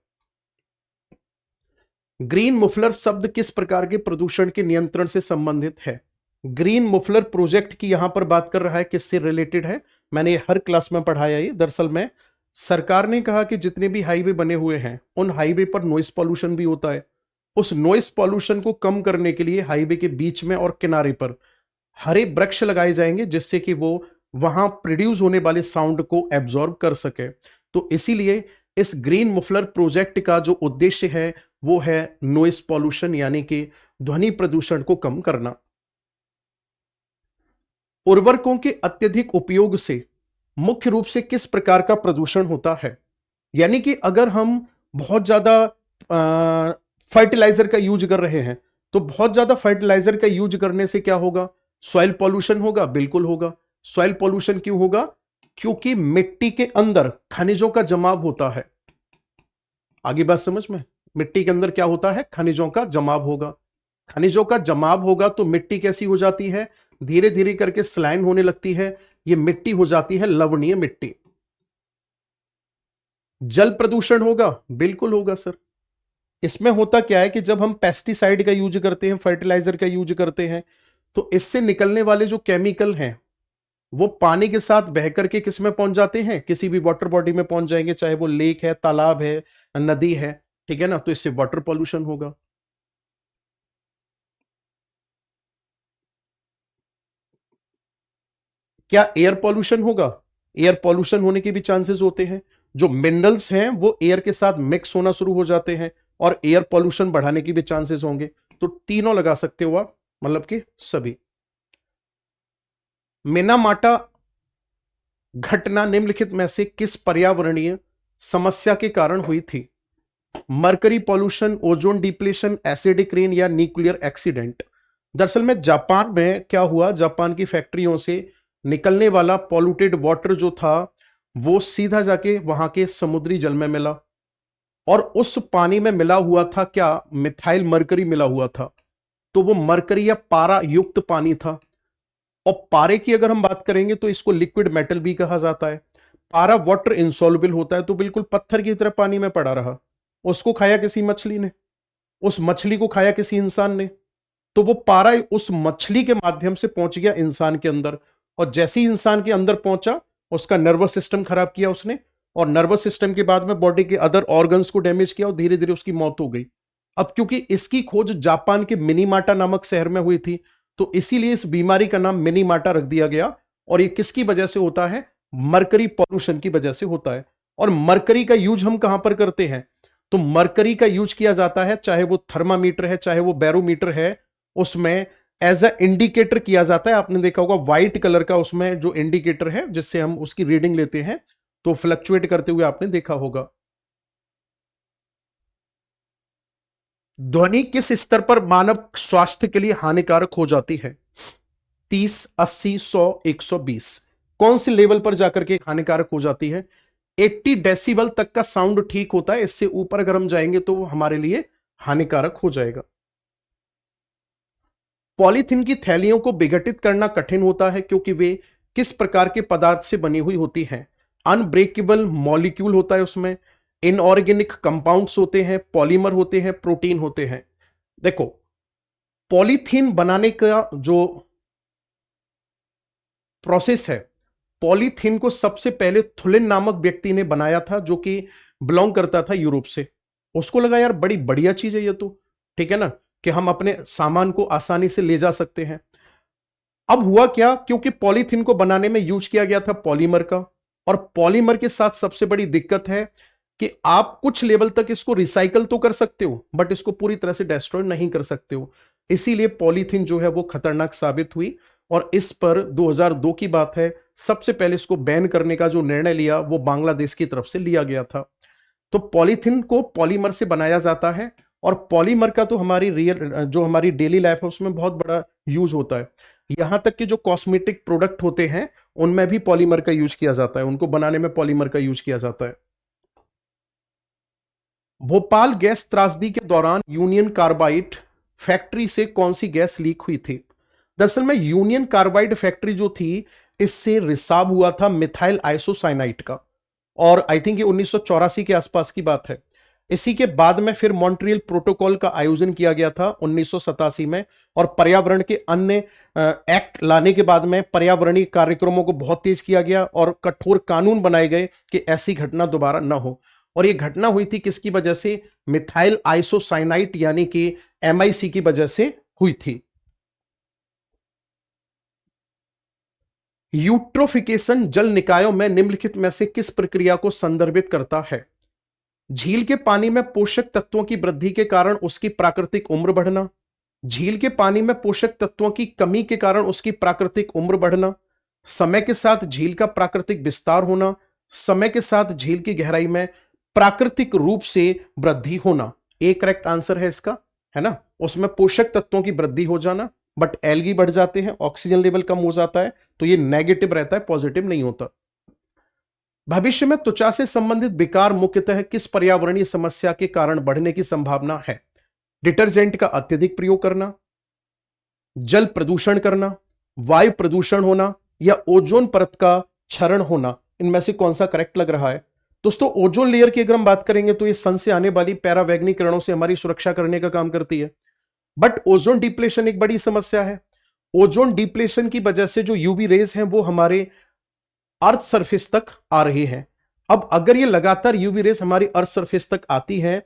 ग्रीन मुफलर शब्द किस प्रकार के प्रदूषण के नियंत्रण से संबंधित है। ग्रीन मुफलर प्रोजेक्ट की यहां पर बात कर रहा है, किससे रिलेटेड है, मैंने ये हर क्लास में पढ़ाया। ये दरअसल में सरकार ने कहा कि जितने भी हाईवे बने हुए हैं उन हाईवे पर नॉइस पॉल्यूशन भी होता है। उस नॉइस पॉल्यूशन को कम करने के लिए हाईवे के बीच में और किनारे पर हरे वृक्ष लगाए जाएंगे जिससे कि वो वहां प्रोड्यूस होने वाले साउंड को एब्जॉर्ब कर सके। तो इसीलिए इस ग्रीन मुफलर प्रोजेक्ट का जो उद्देश्य है वो है नॉइस पॉल्यूशन यानी कि ध्वनि प्रदूषण को कम करना। उर्वरकों के अत्यधिक उपयोग से मुख्य रूप से किस प्रकार का प्रदूषण होता है, यानी कि अगर हम बहुत ज्यादा फर्टिलाइजर का यूज कर रहे हैं तो बहुत ज्यादा फर्टिलाइजर का यूज करने से क्या होगा, सॉइल पॉल्यूशन होगा, बिल्कुल होगा। सॉइल पॉल्यूशन क्यों होगा, क्योंकि मिट्टी के अंदर खनिजों का जमाव होता है। आगे बात समझ में, मिट्टी के अंदर क्या होता है, खनिजों का जमाव होगा। खनिजों का जमाव होगा तो मिट्टी कैसी हो जाती है, धीरे धीरे करके स्लाइन होने लगती है, ये मिट्टी हो जाती है लवणीय मिट्टी। जल प्रदूषण होगा, बिल्कुल होगा सर। इसमें होता क्या है कि जब हम पेस्टिसाइड का यूज करते हैं, फर्टिलाइजर का यूज करते हैं, तो इससे निकलने वाले जो केमिकल हैं वो पानी के साथ बह करके किस में पहुंच जाते हैं, किसी भी वाटर बॉडी में पहुंच जाएंगे, चाहे वो लेक है, तालाब है, नदी है, ठीक है ना। तो इससे वाटर पॉल्यूशन होगा। क्या एयर पॉल्यूशन होगा, एयर पॉल्यूशन होने के भी चांसेस होते हैं। जो मिनरल्स हैं वो एयर के साथ मिक्स होना शुरू हो जाते हैं और एयर पॉल्यूशन बढ़ाने की भी चांसेस होंगे। तो तीनों लगा सकते हो आप, मतलब कि सभी। मिनामाटा घटना निम्नलिखित में से किस पर्यावरणीय समस्या के कारण हुई थी। Mercury pollution, ozone depletion, acidic rain या न्यूक्लियर एक्सीडेंट। दरअसल में जापान में क्या हुआ, जापान की फैक्ट्रियों से निकलने वाला पॉल्यूटेड वाटर जो था वो सीधा जाके वहां के समुद्री जल में मिला और उस पानी में मिला हुआ था क्या, मिथाइल मरकरी मिला हुआ था। तो वो मरकरी या पारा युक्त पानी था। और पारे की अगर हम बात करेंगे तो इसको लिक्विड मेटल भी कहा जाता है। पारा वाटर इंसॉल्युबल होता है, तो बिल्कुल पत्थर की तरह पानी में पड़ा रहा। उसको खाया किसी मछली ने, उस मछली को खाया किसी इंसान ने, तो वो पारा उस मछली के माध्यम से पहुंच गया इंसान के अंदर। और जैसे ही इंसान के अंदर पहुंचा उसका नर्वस सिस्टम खराब किया उसने, और नर्वस सिस्टम के बाद में बॉडी के अदर ऑर्गन्स को डैमेज किया और धीरे धीरे उसकी मौत हो गई। अब क्योंकि इसकी खोज जापान के मिनीमाटा नामक शहर में हुई थी, तो इसीलिए इस बीमारी का नाम मिनीमाटा रख दिया गया। और ये किसकी वजह से होता है, मरकरी पॉल्यूशन की वजह से होता है। और मरकरी का यूज हम कहां पर करते हैं, तो मरकरी का यूज किया जाता है, चाहे वो थर्मामीटर है, चाहे वो बैरोमीटर है, उसमें एज अ इंडिकेटर किया जाता है। आपने देखा होगा व्हाइट कलर का उसमें जो इंडिकेटर है जिससे हम उसकी रीडिंग लेते हैं, तो फ्लक्चुएट करते हुए आपने देखा होगा। ध्वनि किस स्तर पर मानव स्वास्थ्य के लिए हानिकारक हो जाती है, 30, 80, 100, 120। कौन सी लेवल पर जाकर के हानिकारक हो जाती है। 80 डेसिबल तक का साउंड ठीक होता है, इससे ऊपर अगर हम जाएंगे तो वो हमारे लिए हानिकारक हो जाएगा। पॉलीथीन की थैलियों को विघटित करना कठिन होता है क्योंकि वे किस प्रकार के पदार्थ से बनी हुई होती हैं। अनब्रेकेबल मॉलिक्यूल होता है उसमें, इनऑर्गेनिक कंपाउंड्स होते हैं, पॉलीमर होते हैं, प्रोटीन होते हैं। देखो पॉलीथीन बनाने का जो प्रोसेस है पॉलीथीन को सबसे पहले थुलिन नामक व्यक्ति ने बनाया था, जो कि बिलोंग करता था यूरोप से। उसको लगा यार बड़ी बढ़िया चीज है ये तो, ठीक है ना, कि हम अपने सामान को आसानी से ले जा सकते हैं। अब हुआ क्या, क्योंकि पॉलीथीन को बनाने में यूज किया गया था पॉलीमर का, और पॉलीमर के साथ सबसे बड़ी दिक्कत है कि आप कुछ लेवल तक इसको रिसाइकल तो कर सकते हो, बट इसको पूरी तरह से डिस्ट्रॉय नहीं कर सकते हो। इसीलिए पॉलीथीन जो है वो खतरनाक साबित हुई, और इस पर 2002 की बात है, सबसे पहले इसको बैन करने का जो निर्णय लिया वो बांग्लादेश की तरफ से लिया गया था। तो पॉलीथीन को पॉलीमर से बनाया जाता है, और पॉलीमर का तो हमारी जो हमारी डेली लाइफ है उसमें बहुत बड़ा यूज होता है। यहां तक कि जो कॉस्मेटिक प्रोडक्ट होते हैं उनमें भी पॉलीमर का यूज किया जाता है, उनको बनाने में पॉलीमर का यूज किया जाता है। भोपाल गैस त्रासदी के दौरान यूनियन कार्बाइड फैक्ट्री से कौन सी गैस लीक हुई थी? दरअसल में यूनियन कार्बाइड फैक्ट्री जो थी, इससे रिसाव हुआ था मिथाइल आइसोसाइनाइट का, और आई थिंक ये 1984 के आसपास की बात है। इसी के बाद में फिर मॉन्ट्रियल प्रोटोकॉल का आयोजन किया गया था 1987 में, और पर्यावरण के अन्य एक्ट लाने के बाद में पर्यावरणीय कार्यक्रमों को बहुत तेज किया गया, और कठोर कानून बनाए गए कि ऐसी घटना दोबारा न हो। और यह घटना हुई थी किसकी वजह से? मिथाइल आइसोसाइनाइट यानी कि MIC की वजह से हुई थी। यूट्रोफिकेशन जल निकायों में निम्नलिखित में से किस प्रक्रिया को संदर्भित करता है? झील के पानी में पोषक तत्वों की वृद्धि के कारण उसकी प्राकृतिक उम्र बढ़ना, झील के पानी में पोषक तत्वों की कमी के कारण उसकी प्राकृतिक उम्र बढ़ना, समय के साथ झील का प्राकृतिक विस्तार होना, समय के साथ झील की गहराई में प्राकृतिक रूप से वृद्धि होना। एक करेक्ट आंसर है इसका, है ना। उसमें पोषक तत्वों की वृद्धि हो जाना, बट एल्गी बढ़ जाते हैं, ऑक्सीजन लेवल कम हो जाता है, तो ये नेगेटिव रहता है, पॉजिटिव नहीं होता। भविष्य में त्वचा से संबंधित विकार मुख्यतः किस पर्यावरणीय समस्या के कारण बढ़ने की संभावना है? डिटर्जेंट का अत्यधिक प्रयोग करना, जल प्रदूषण करना, वायु प्रदूषण होना, या ओजोन परत का क्षरण होना। इनमें से कौन सा करेक्ट लग रहा है? दोस्तों, ओजोन लेयर की अगर हम बात करेंगे तो ये सन से आने वाली पैरावैग्निक किरणों से हमारी सुरक्षा करने का काम करती है, बट ओजोन डिप्लेशन एक बड़ी समस्या है। ओजोन डिप्लेशन की वजह से जो यूवी रेज हैं वो हमारे अर्थ सरफेस तक आ रही हैं। अब अगर ये लगातार यूवी रेस हमारी अर्थ सरफेस तक आती है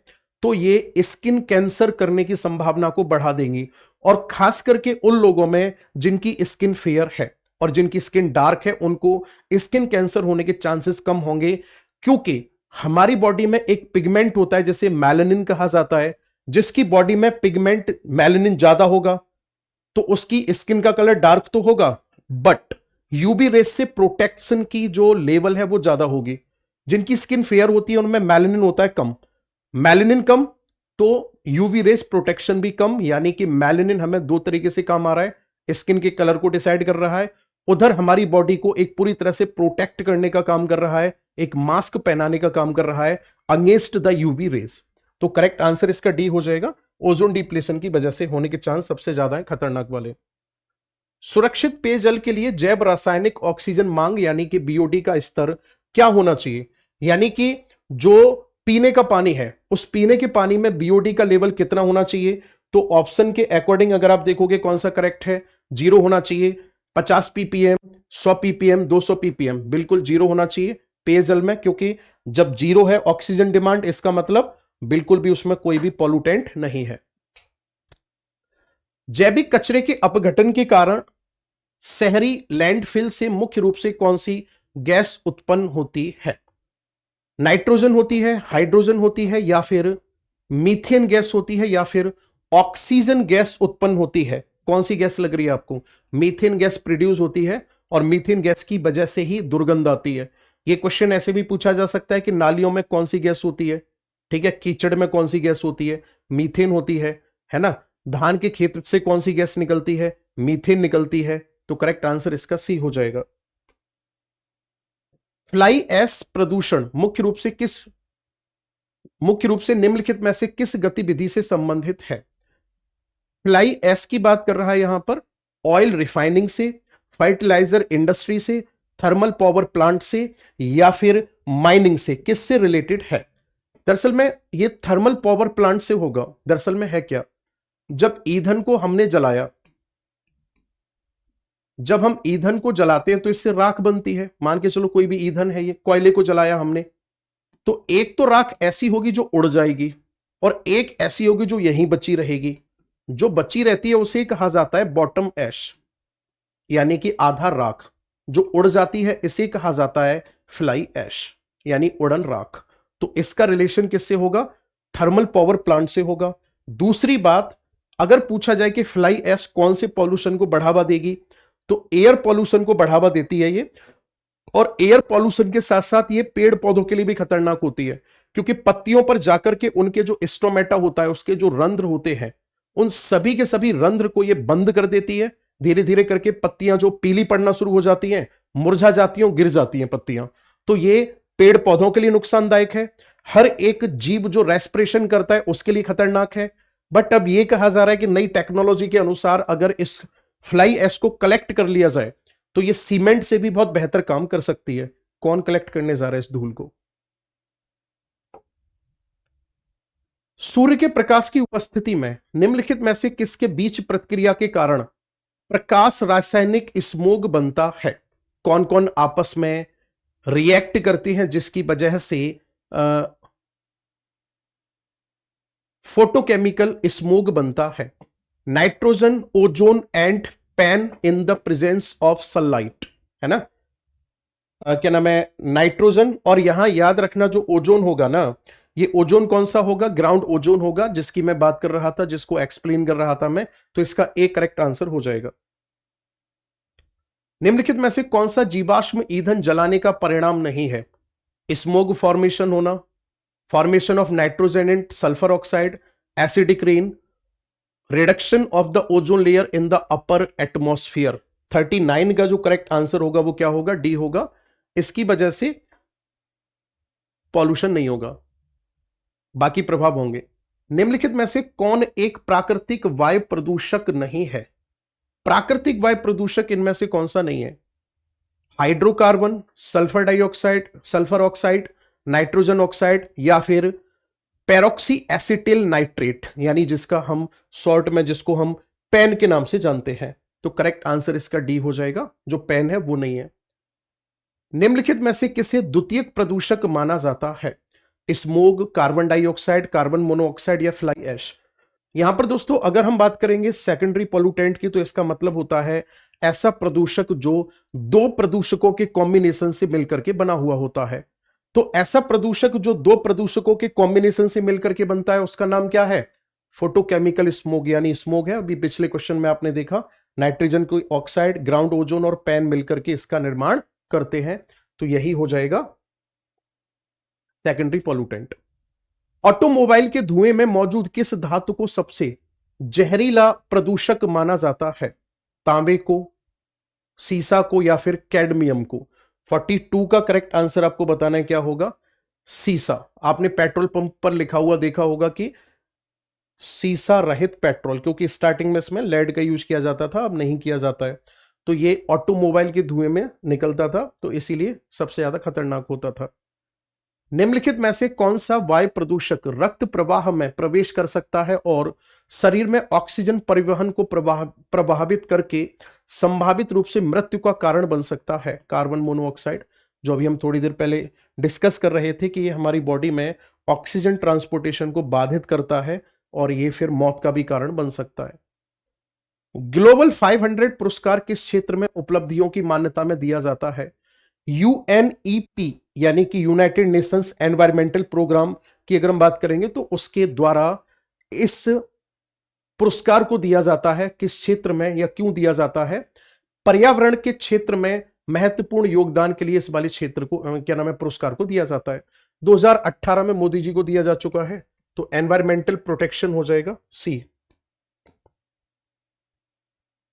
तो ये स्किन कैंसर करने की संभावना को बढ़ा देंगी, और खास करके उन लोगों में जिनकी स्किन फेयर है और जिनकी स्किन डार्क है उनको स्किन कैंसर होने के चांसेस कम होंगे, क्योंकि हमारी बॉडी में एक पिगमेंट होता है जिसे मेलानिन कहा जाता है। जिसकी बॉडी में पिगमेंट मेलानिन ज्यादा होगा तो उसकी स्किन का कलर डार्क तो होगा, बट यूवी रेस से प्रोटेक्शन की जो लेवल है वो ज्यादा होगी। जिनकी स्किन फेयर होती है उनमें मेलानिन होता है कम, मेलानिन कम तो यूवी रेस प्रोटेक्शन भी कम, यानी कि मेलानिन हमें दो तरीके से काम आ रहा है, स्किन के कलर को डिसाइड कर रहा है, उधर हमारी बॉडी को एक पूरी तरह से प्रोटेक्ट करने का काम कर रहा है, एक मास्क पहनाने का काम कर रहा है अगेंस्ट द यूवी रेस। तो करेक्ट आंसर इसका डी हो जाएगा, ओजोन डिप्लेशन की वजह से होने के चांस सबसे ज्यादा है खतरनाक वाले। सुरक्षित पेयजल के लिए जैव रासायनिक ऑक्सीजन मांग यानी कि BOD का स्तर क्या होना चाहिए? यानी कि जो पीने का पानी है उस पीने के पानी में BOD का लेवल कितना होना चाहिए? तो ऑप्शन के अकॉर्डिंग अगर आप देखोगे कौन सा करेक्ट है, 0 होना चाहिए, 50 ppm, 100 ppm, 200 ppm, बिल्कुल 0 होना चाहिए पेयजल में, क्योंकि जब 0 है ऑक्सीजन डिमांड, इसका मतलब बिल्कुल भी उसमें कोई भी पॉल्यूटेंट नहीं है। जैविक कचरे के अपघटन के कारण शहरी लैंडफिल से मुख्य रूप से कौन सी गैस उत्पन्न होती है? नाइट्रोजन होती है, हाइड्रोजन होती है, या फिर मीथेन गैस होती है, या फिर ऑक्सीजन गैस उत्पन्न होती है? कौन सी गैस लग रही है आपको? मीथेन गैस प्रोड्यूस होती है, और मीथेन गैस की वजह से ही दुर्गंध आती है। यह क्वेश्चन ऐसे भी पूछा जा सकता है कि नालियों में कौन सी गैस होती है, ठीक है, कीचड़ में कौन सी गैस होती है? मीथेन होती है ना। धान के खेत से कौन सी गैस निकलती है? मीथेन निकलती है। तो करेक्ट आंसर इसका सी हो जाएगा। फ्लाई ऐश प्रदूषण मुख्य रूप से निम्नलिखित में से किस गतिविधि से संबंधित है? फ्लाई ऐश की बात कर रहा है यहां पर ऑयल रिफाइनिंग से, फर्टिलाइजर इंडस्ट्री से, थर्मल पावर प्लांट से, या फिर माइनिंग से, किससे रिलेटेड है? दरअसल में ये थर्मल पावर प्लांट से होगा। दरअसल में है क्या, जब ईंधन को हमने जलाया, जब हम ईंधन को जलाते हैं तो इससे राख बनती है। मान के चलो कोई भी ईंधन है, ये कोयले को जलाया हमने, तो एक तो राख ऐसी होगी जो उड़ जाएगी और एक ऐसी होगी जो यहीं बची रहेगी। जो बची रहती है उसे कहा जाता है बॉटम ऐश, यानी कि आधा राख। जो उड़ जाती है इसे कहा जाता है फ्लाई ऐश, यानी उड़न राख। तो इसका रिलेशन किससे होगा? थर्मल पावर प्लांट से होगा। दूसरी बात, अगर पूछा जाए कि फ्लाई ऐश कौन से पॉल्यूशन को बढ़ावा देगी, तो एयर पॉल्यूशन को बढ़ावा देती है ये। और एयर पॉल्यूशन के साथ साथ ये पेड़ पौधों के लिए भी खतरनाक होती है, क्योंकि पत्तियों पर जाकर के उनके जो स्टोमेटा होता है, उसके जो रंध्र होते हैं, उन सभी के सभी रंध्र को ये बंद कर देती है। धीरे धीरे करके पत्तियां जो पीली पड़ना शुरू हो जाती हैं, मुरझा जाती हैं, गिर जाती हैं पत्तियां। तो ये पेड़ पौधों के लिए नुकसानदायक है। हर एक जीव जो रेस्पिरेशन करता है उसके लिए खतरनाक है। बट अब ये कहा जा रहा है कि नई टेक्नोलॉजी के अनुसार अगर इस फ्लाई ऐश को कलेक्ट कर लिया जाए तो ये सीमेंट से भी बहुत बेहतर काम कर सकती है। कौन कलेक्ट करने जा रहा है इस धूल को? सूर्य के प्रकाश की उपस्थिति में निम्नलिखित में से किसके बीच प्रक्रिया के कारण प्रकाश रासायनिक स्मोग बनता है? कौन कौन आपस में रिएक्ट करती हैं जिसकी वजह से फोटोकेमिकल स्मोग बनता है? Nitrogen, ozone and pan in the presence of sunlight, है ना। क्या नाम है? नाइट्रोजन, और यहां याद रखना जो ओजोन होगा ना, ये ओजोन कौन सा होगा? ग्राउंड ओजोन होगा, जिसकी मैं बात कर रहा था, जिसको एक्सप्लेन कर रहा था मैं। तो इसका एक करेक्ट आंसर हो जाएगा। निम्नलिखित में से कौन सा जीवाश्म ईंधन जलाने का परिणाम नहीं है? स्मोग फॉर्मेशन होना, formation of nitrogen and sulphur oxide, acidic rain, reduction of the ozone layer in the upper atmosphere. 39 का जो करेक्ट आंसर होगा वो क्या होगा? डी होगा। इसकी वजह से पॉल्यूशन नहीं होगा, बाकी प्रभाव होंगे। निम्नलिखित में से कौन एक प्राकृतिक वायु प्रदूषक नहीं है? प्राकृतिक वायु प्रदूषक इनमें से कौन सा नहीं है? Hydrocarbon, sulphur dioxide, sulphur oxide, nitrogen oxide, या फिर पेरोक्सी एसिटिल नाइट्रेट, यानी जिसका हम शॉर्ट में जिसको हम पेन के नाम से जानते हैं। तो करेक्ट आंसर इसका डी हो जाएगा। जो पेन है वो नहीं है। निम्नलिखित में से किसे द्वितीयक प्रदूषक माना जाता है? Smog, carbon dioxide, carbon monoxide, या फ्लाई ऐश। यहां पर दोस्तों अगर हम बात करेंगे सेकेंडरी पोल्यूटेंट की, तो इसका मतलब होता है ऐसा प्रदूषक जो दो प्रदूषकों के कॉम्बिनेशन से मिलकर के बना हुआ होता है। तो ऐसा प्रदूषक जो दो प्रदूषकों के कॉम्बिनेशन से मिलकर के बनता है उसका नाम क्या है? फोटोकेमिकल स्मोग, यानी स्मोग है। अभी पिछले क्वेश्चन में आपने देखा नाइट्रोजन की ऑक्साइड, ग्राउंड ओजोन और पैन मिलकर के इसका निर्माण करते हैं। तो यही हो जाएगा सेकेंडरी पोल्यूटेंट। ऑटोमोबाइल के धुएं में मौजूद किस धातु को सबसे जहरीला प्रदूषक माना जाता है? तांबे को, सीसा को, या फिर कैडमियम को? 42 का करेक्ट आंसर आपको बताना है क्या होगा? सीसा। आपने पेट्रोल पंप पर लिखा हुआ देखा होगा कि सीसा रहित पेट्रोल, क्योंकि स्टार्टिंग में इसमें लेड का यूज किया जाता था, अब नहीं किया जाता है। तो ये ऑटोमोबाइल के धुएं में निकलता था, तो इसीलिए सबसे ज्यादा खतरनाक होता था। निम्नलिखित में से कौन सा वायु प्रदूषक रक्त प्रवाह में प्रवेश कर सकता है और शरीर में ऑक्सीजन परिवहन को प्रभावित करके संभावित रूप से मृत्यु का कारण बन सकता है? कार्बन मोनोऑक्साइड, जो अभी हम थोड़ी देर पहले डिस्कस कर रहे थे कि ये हमारी बॉडी में ऑक्सीजन ट्रांसपोर्टेशन को बाधित करता है और ये फिर मौत का भी कारण बन सकता है। ग्लोबल 500 पुरस्कार किस क्षेत्र में उपलब्धियों की मान्यता में दिया जाता है? यूएनईपी, यानी कि यूनाइटेड नेशंस एनवायरमेंटल प्रोग्राम की अगर हम बात करेंगे तो उसके द्वारा इस पुरस्कार को दिया जाता है। किस क्षेत्र में या क्यों दिया जाता है? पर्यावरण के क्षेत्र में महत्वपूर्ण योगदान के लिए इस वाले क्षेत्र को क्या नाम है, पुरस्कार को दिया जाता है। 2018 में मोदी जी को दिया जा चुका है। तो एनवायरमेंटल प्रोटेक्शन हो जाएगा सी।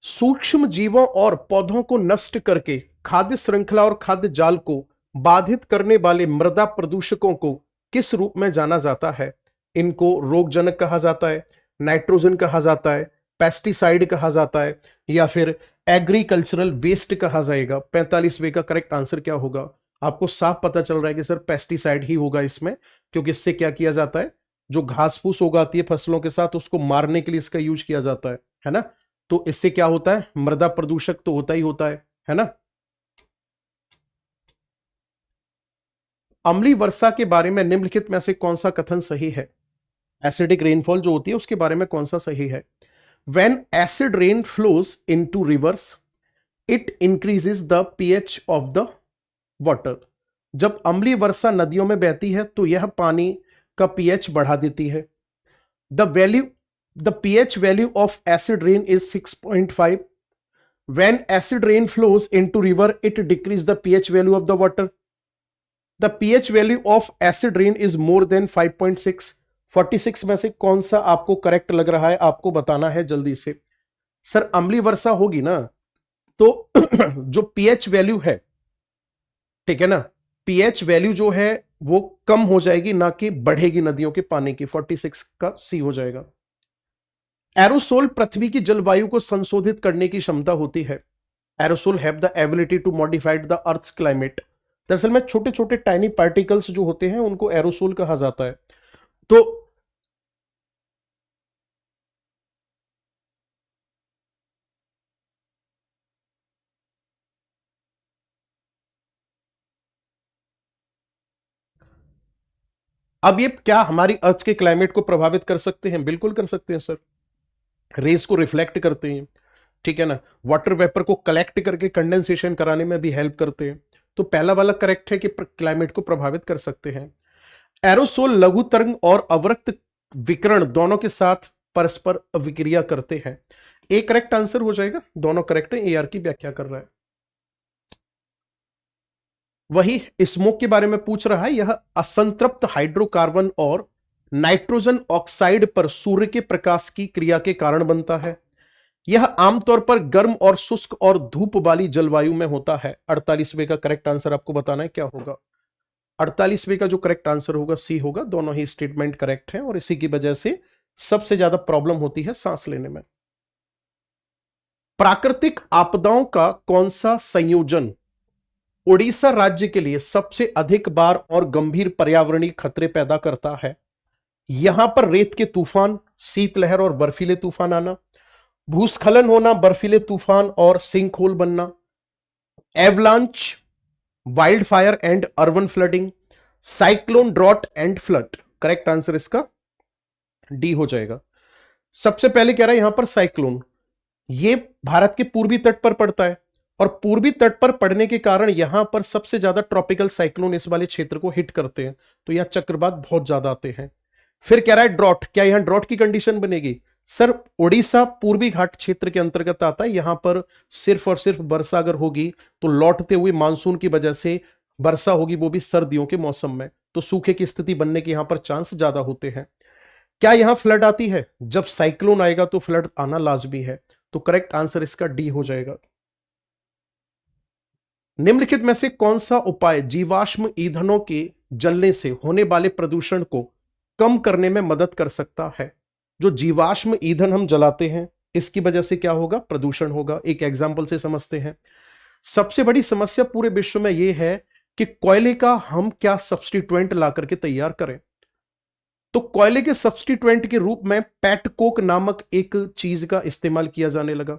सूक्ष्म जीवों और पौधों को नष्ट करके खाद्य श्रृंखला और खाद्य जाल को बाधित करने वाले मृदा प्रदूषकों को किस रूप में जाना जाता है? इनको रोगजनक कहा जाता है, नाइट्रोजन कहा जाता है, पेस्टिसाइड कहा जाता है, या फिर एग्रीकल्चरल वेस्ट कहा जाएगा? 45वें का करेक्ट आंसर क्या होगा? आपको साफ पता चल रहा है कि सर पेस्टिसाइड ही होगा इसमें, क्योंकि इससे क्या किया जाता है, जो घास फूस उगाती है फसलों के साथ उसको मारने के लिए इसका यूज किया जाता है ना। तो इससे क्या होता है, मृदा प्रदूषक तो होता ही होता है ना। अम्लीय वर्षा के बारे में निम्नलिखित में से कौन सा कथन सही है? एसिडिक रेनफॉल जो होती है उसके बारे में कौन सा सही है? When acid rain flows into rivers, it increases the pH of the water. जब अम्लीय वर्षा नदियों में बहती है तो यह पानी का पीएच बढ़ा देती है। The pH value of acid rain is 6.5. When acid rain flows into river, it decreases the pH value of the water. The pH value of acid rain is more than 5.6. 46 में से कौन सा आपको correct लग रहा है, आपको बताना है जल्दी से। सर अम्लीय वर्षा होगी ना तो जो पीएच वैल्यू है, ठीक है ना, पीएच वैल्यू जो है वो कम हो जाएगी, ना कि बढ़ेगी नदियों के पानी की। 46 का सी हो जाएगा। एरोसोल पृथ्वी की जलवायु को संशोधित करने की क्षमता होती है। Aerosol have the ability to modified the earth's climate. दरअसल में छोटे छोटे टाइनी पार्टिकल्स जो होते हैं उनको एरोसोल कहा जाता है। तो अब ये क्या हमारी अर्थ के क्लाइमेट को प्रभावित कर सकते हैं? बिल्कुल कर सकते हैं सर। रेस को रिफ्लेक्ट करते हैं, ठीक है ना, वाटर वेपर को कलेक्ट करके कंडेंसेशन कराने में भी हेल्प करते हैं। तो पहला वाला करेक्ट है कि क्लाइमेट को प्रभावित कर सकते हैं। एरोसोल लघु तरंग और अवरक्त विकिरण दोनों के साथ परस्पर अभिक्रिया करते हैं। ए करेक्ट आंसर हो जाएगा, दोनों करेक्ट है। एआर की व्याख्या कर रहा है। वही स्मोक के बारे में पूछ रहा है। यह असंतृप्त हाइड्रोकार्बन और नाइट्रोजन ऑक्साइड पर सूर्य के प्रकाश की क्रिया के कारण बनता है। यह आमतौर पर गर्म और शुष्क और धूप वाली जलवायु में होता है। 48वें का करेक्ट आंसर आपको बताना है क्या होगा। 48वें का जो करेक्ट आंसर होगा सी होगा। दोनों ही स्टेटमेंट करेक्ट हैं और इसी की वजह से सबसे ज्यादा प्रॉब्लम होती है सांस लेने में। प्राकृतिक आपदाओं का कौन सा संयोजन ओडिशा राज्य के लिए सबसे अधिक बार और गंभीर पर्यावरणीय खतरे पैदा करता है? यहां पर रेत के तूफान, शीतलहर और बर्फीले तूफान आना, भूस्खलन होना, बर्फीले तूफान और सिंक होल बनना, avalanche, wild fire and urban flooding, cyclone, drought and flood. Correct answer इसका डी हो जाएगा। सबसे पहले कह रहा है यहां पर साइक्लोन, ये भारत के पूर्वी तट पर पड़ता है और पूर्वी तट पर पड़ने के कारण यहां पर सबसे ज्यादा ट्रॉपिकल साइक्लोन इस वाले क्षेत्र को हिट करते हैं, तो यहां चक्रवात बहुत ज्यादा आते हैं। फिर कह रहा है ड्रॉट, क्या यहां ड्रॉट की कंडीशन बनेगी? सर ओडिशा पूर्वी घाट क्षेत्र के अंतर्गत आता है। यहां पर सिर्फ और सिर्फ वर्षा अगर होगी तो लौटते हुए मानसून की वजह से वर्षा होगी, वो भी सर्दियों के मौसम में, तो सूखे की स्थिति बनने के यहां पर चांस ज्यादा होते हैं। क्या यहां फ्लड आती है? जब साइक्लोन आएगा तो फ्लड आना लाजमी है, तो करेक्ट आंसर इसका डी हो जाएगा। निम्नलिखित में से कौन सा उपाय जीवाश्म ईंधनों के जलने से होने वाले प्रदूषण को कम करने में मदद कर सकता है? जो जीवाश्म ईंधन हम जलाते हैं इसकी वजह से क्या होगा? प्रदूषण होगा। एक एग्जाम्पल से समझते हैं। सबसे बड़ी समस्या पूरे विश्व में यह है कि कोयले का हम क्या सब्स्टिट्यूएंट ला करके तैयार करें। तो कोयले के सब्स्टिट्यूएंट के रूप में पेटकोक नामक एक चीज का इस्तेमाल किया जाने लगा।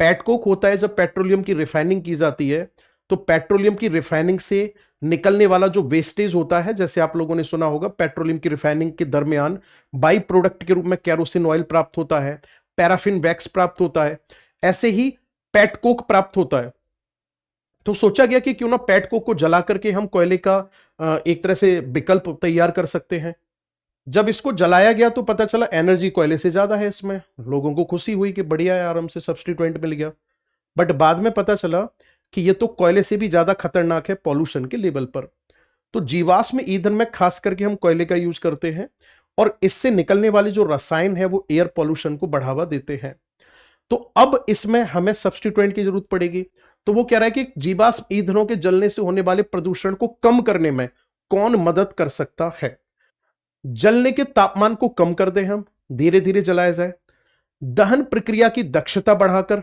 पेटकोक होता है जब पेट्रोलियम की रिफाइनिंग की जाती है, तो पेट्रोलियम की रिफाइनिंग से निकलने वाला जो वेस्टेज होता है, जैसे आप लोगों ने सुना होगा पेट्रोलियम की रिफाइनिंग के दरमियान बाई प्रोडक्ट के रूप में कैरोसिन ऑयल प्राप्त होता है, पैराफिन वैक्स प्राप्त होता है, ऐसे ही पेटकोक प्राप्त होता है। तो सोचा गया कि क्यों ना पेटकोक को जला करके हम कोयले का एक तरह से विकल्प तैयार कर सकते हैं। जब इसको जलाया गया तो पता चला एनर्जी कोयले से ज्यादा है इसमें। लोगों को खुशी हुई कि बढ़िया है, आराम से सब्स्टिट्यूएंट मिल गया। बट बाद में पता चला कि ये तो कोयले से भी ज्यादा खतरनाक है पॉल्यूशन के लेवल पर। तो जीवाश्म ईंधन में खास करके हम कोयले का यूज करते हैं और इससे निकलने वाले जो रसायन है वो एयर पॉल्यूशन को बढ़ावा देते हैं। तो अब इसमें हमें सब्स्टिट्यूएंट की जरूरत पड़ेगी। तो वो कह रहा है कि जीवाश्म ईंधनों के जलने से होने वाले प्रदूषण को कम करने में कौन मदद कर सकता है? जलने के तापमान को कम कर दें, हम धीरे धीरे जलाया जाए, दहन प्रक्रिया की दक्षता बढ़ाकर,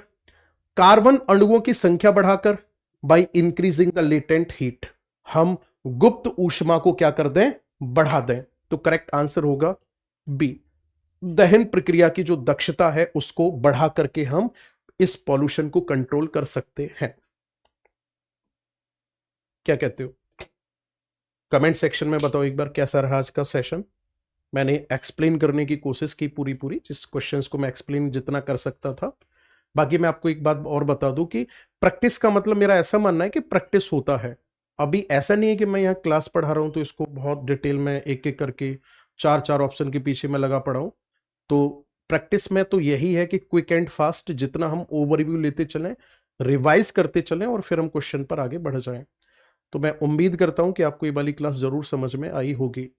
कार्बन अणुओं की संख्या बढ़ाकर, by increasing the latent heat, हम गुप्त ऊष्मा को क्या कर दें? बढ़ा दें। तो करेक्ट आंसर होगा बी। दहन प्रक्रिया की जो दक्षता है उसको बढ़ा करके हम इस पॉल्यूशन को कंट्रोल कर सकते हैं। क्या कहते हो? कमेंट सेक्शन में बताओ एक बार कैसा रहा आज का सेशन। मैंने एक्सप्लेन करने की कोशिश की पूरी पूरी, जिस क्वेश्चंस को मैं एक्सप्लेन जितना कर सकता था। बाकी मैं आपको एक बात और बता दूं कि प्रैक्टिस का मतलब मेरा ऐसा मानना है कि प्रैक्टिस होता है। अभी ऐसा नहीं है कि मैं यहाँ क्लास पढ़ा रहा हूं तो इसको बहुत डिटेल में एक एक करके चार चार ऑप्शन के पीछे मैं लगा पड़ा हूं। तो प्रैक्टिस में तो यही है कि क्विक एंड फास्ट जितना हम ओवरव्यू लेते चलें, रिवाइज करते चलें और फिर हम क्वेश्चन पर आगे बढ़ जाएं। तो मैं उम्मीद करता हूं कि आपको ये वाली क्लास जरूर समझ में आई होगी।